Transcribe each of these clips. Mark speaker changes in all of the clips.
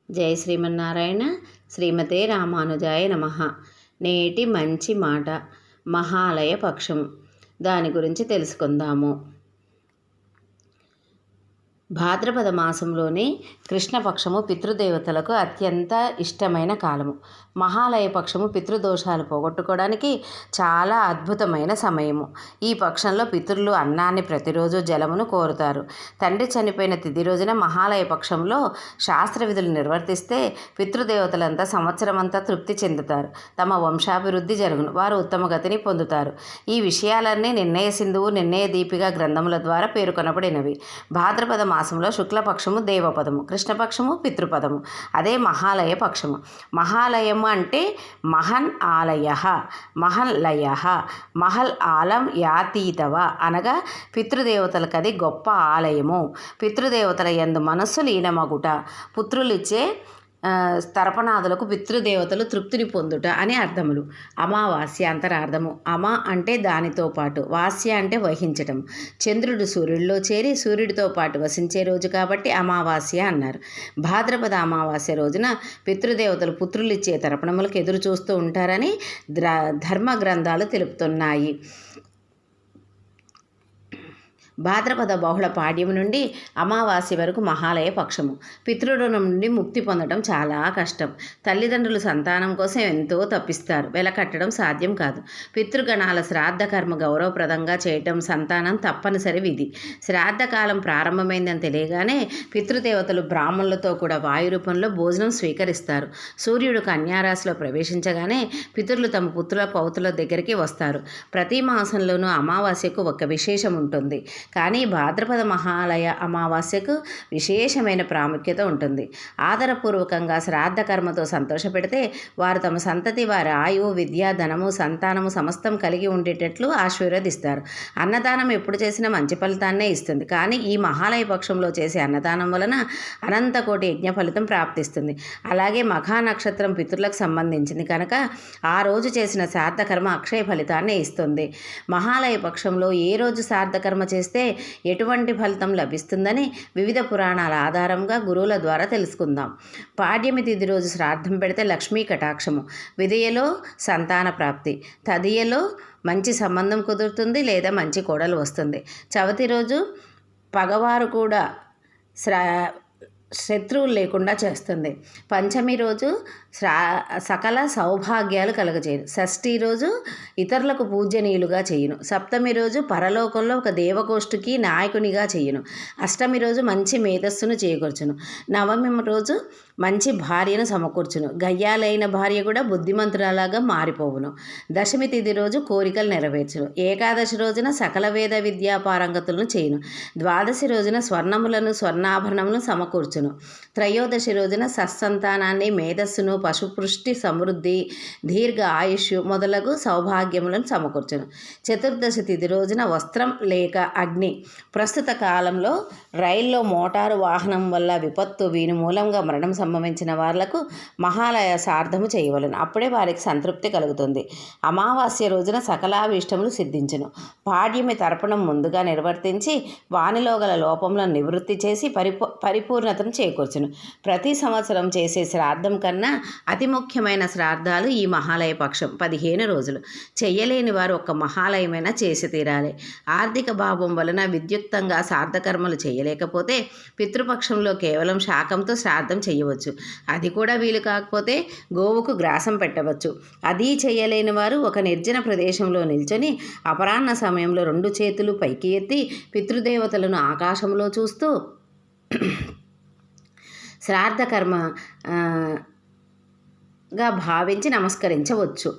Speaker 1: జై శ్రీమన్నారాయణ. శ్రీమతే రామానుజాయ నమః. నేటి మంచి మాట మహాలయ పక్షము. దాని గురించి తెలుసుకుందాము. భాద్రపద మాసంలోని కృష్ణపక్షము పితృదేవతలకు అత్యంత ఇష్టమైన కాలము. మహాలయ పక్షము పితృదోషాలు పోగొట్టుకోవడానికి చాలా అద్భుతమైన సమయము. ఈ పక్షంలో పితరులు అన్నాన్ని ప్రతిరోజు జలమును కోరుతారు. తండ్రి చనిపోయిన తిథి రోజున మహాలయ పక్షంలో శాస్త్ర విధులు నిర్వర్తిస్తే పితృదేవతలంతా సంవత్సరమంతా తృప్తి చెందుతారు. తమ వంశాభివృద్ధి జరుగును. వారు ఉత్తమ గతిని పొందుతారు. ఈ విషయాలన్నీ నిర్ణయ సింధువు, నిర్ణయ దీపిక గ్రంథముల ద్వారా పేర్కొనబడినవి. భాద్రపద మాసంలో శుక్లపక్షము దేవపదము, కృష్ణపక్షము పితృపదము. అదే మహాలయ పక్షము. మహాలయము అంటే మహన్ ఆలయ, మహల్ లయ, మహల్ ఆలం యాతీతవ అనగా పితృదేవతలకు అది గొప్ప ఆలయము. పితృదేవతల యందు మనస్సు లీనమగుట, పుత్రులిచ్చే తర్పణాదులకు పితృదేవతలు తృప్తిని పొందుట అని అర్థములు. అమావాస్య అంతరార్థము. అమ అంటే దానితో పాటు, వాస్య అంటే వహించటం. చంద్రుడు సూర్యుడిలో చేరి సూర్యుడితో పాటు వసించే రోజు కాబట్టి అమావాస్య అన్నారు. భాద్రపద అమావాస్య రోజున పితృదేవతలు పుత్రులిచ్చే తర్పణములకు ఎదురు చూస్తూ ఉంటారని ధర్మ గ్రంథాలు తెలుపుతున్నాయి. భాద్రపద బహుళ పాడ్యము నుండి అమావాస్య వరకు మహాలయ పక్షము. పితృరుణం నుండి ముక్తి పొందడం చాలా కష్టం. తల్లిదండ్రులు సంతానం కోసం ఎంతో తప్పిస్తారు. వెలకట్టడం సాధ్యం కాదు. పితృగణాల శ్రాద్ధ కర్మ గౌరవప్రదంగా చేయటం సంతానం తప్పనిసరి విధి. శ్రాద్ధకాలం ప్రారంభమైందని తెలియగానే పితృదేవతలు బ్రాహ్మణులతో కూడా వాయు రూపంలో భోజనం స్వీకరిస్తారు. సూర్యుడు కన్యారాశిలో ప్రవేశించగానే పితరులు తమ పుత్రుల పౌత్రుల దగ్గరికి వస్తారు. ప్రతి మాసంలోనూ అమావాస్యకు ఒక విశేషం ఉంటుంది. కానీ భాద్రపద మహాలయ అమావాస్యకు విశేషమైన ప్రాముఖ్యత ఉంటుంది. ఆదరపూర్వకంగా శ్రాద్ధ కర్మతో సంతోషపెడితే వారు తమ సంతతి వారి ఆయువు, విద్య, ధనము, సంతానము సమస్తం కలిగి ఉండేటట్లు ఆశీర్వదిస్తారు. అన్నదానం ఎప్పుడు చేసినా మంచి ఫలితాన్నే ఇస్తుంది. కానీ ఈ మహాలయ పక్షంలో చేసే అన్నదానం వలన అనంత కోటి యజ్ఞ ఫలితం ప్రాప్తిస్తుంది. అలాగే మఖా నక్షత్రం పితృలకు సంబంధించింది కనుక ఆ రోజు చేసిన శ్రాద్ధ కర్మ అక్షయ ఫలితాన్ని ఇస్తుంది. మహాలయ పక్షంలో ఏ రోజు శ్రాద్ధ కర్మ చేస్తే ఎటువంటి ఫలితం లభిస్తుందని వివిధ పురాణాల ఆధారంగా గురువుల ద్వారా తెలుసుకుందాం. పాడ్యమి తిథి రోజు శ్రాద్ధం పెడితే లక్ష్మీ కటాక్షము, విదయలో సంతాన ప్రాప్తి, తదియలో మంచి సంబంధం కుదురుతుంది లేదా మంచి కోడలు వస్తుంది. చవితి రోజు పగవారు కూడా శత్రువులు లేకుండా చేస్తుంది. పంచమి రోజు సకల సౌభాగ్యాలు కలగజేయను. షష్ఠి రోజు ఇతరులకు పూజనీయులుగా చేయును. సప్తమి రోజు పరలోకంలో ఒక దేవగోష్ఠికి నాయకునిగా చేయును. అష్టమి రోజు మంచి మేధస్సును చేకూర్చును. నవమి రోజు మంచి భార్యను సమకూర్చును. గయ్యాలైన భార్య కూడా బుద్ధిమంతురాలాగా మారిపోవును. దశమి తిథి రోజు కోరికలు నెరవేర్చును. ఏకాదశి రోజున సకల వేద విద్యా పారంగతులను చేయును. ద్వాదశి రోజున స్వర్ణములను స్వర్ణాభరణములను సమకూర్చును. త్రయోదశి రోజున సత్సంతానాన్ని, మేధస్సును, పశుపృష్టి సమృద్ధి, దీర్ఘ ఆయుష్ మొదలగు సౌభాగ్యములను సమకూర్చును. చతుర్దశి తిథి రోజున వస్త్రం లేక అగ్ని. ప్రస్తుత కాలంలో రైల్లో మోటారు వాహనం వల్ల విపత్తు, వీని మూలంగా మరణం సంభవించిన వాళ్లకు మహాలయ సార్థము చేయవలను. అప్పుడే వారికి సంతృప్తి కలుగుతుంది. అమావాస్య రోజున సకలాభీష్టములు సిద్ధించును. పాడ్యమి తర్పణం ముందుగా నిర్వర్తించి వానిలో గల లోపములను నివృత్తి చేసి పరిపూర్ణతను చేకూర్చును. ప్రతి సంవత్సరం చేసే శ్రాద్ధం కన్నా అతి ముఖ్యమైన శ్రాద్ధాలు ఈ మహాలయ పక్షం 15 రోజులు. చెయ్యలేని వారు ఒక్క మహాలయమైనా చేసి తీరాలి. ఆర్థిక భావం వలన విద్యుక్తంగా శ్రాద్ధకర్మలు చేయలేకపోతే పితృపక్షంలో కేవలం శాకంతో శ్రాద్ధం చేయవచ్చు. అది కూడా వీలు కాకపోతే గోవుకు గ్రాసం పెట్టవచ్చు. అది చేయలేని వారు ఒక నిర్జన ప్రదేశంలో నిల్చొని అపరాహ్న సమయంలో 2 చేతులు పైకి ఎత్తి పితృదేవతలను ఆకాశంలో చూస్తూ శ్రాద్ధకర్మగా భావించి నమస్కరించవచ్చు.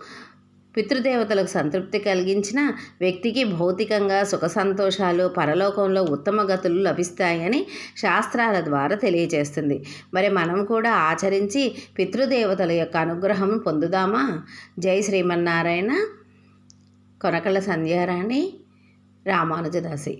Speaker 1: పితృదేవతలకు సంతృప్తి కలిగించిన వ్యక్తికి భౌతికంగా సుఖ సంతోషాలు, పరలోకంలో ఉత్తమ గతులు లభిస్తాయని శాస్త్రాల ద్వారా తెలియజేస్తుంది. మరి మనం కూడా ఆచరించి పితృదేవతల యొక్క అనుగ్రహం పొందుదామా? జై శ్రీమన్నారాయణ. కొనకళ్ళ సంధ్యారాణి, రామానుజదాసి.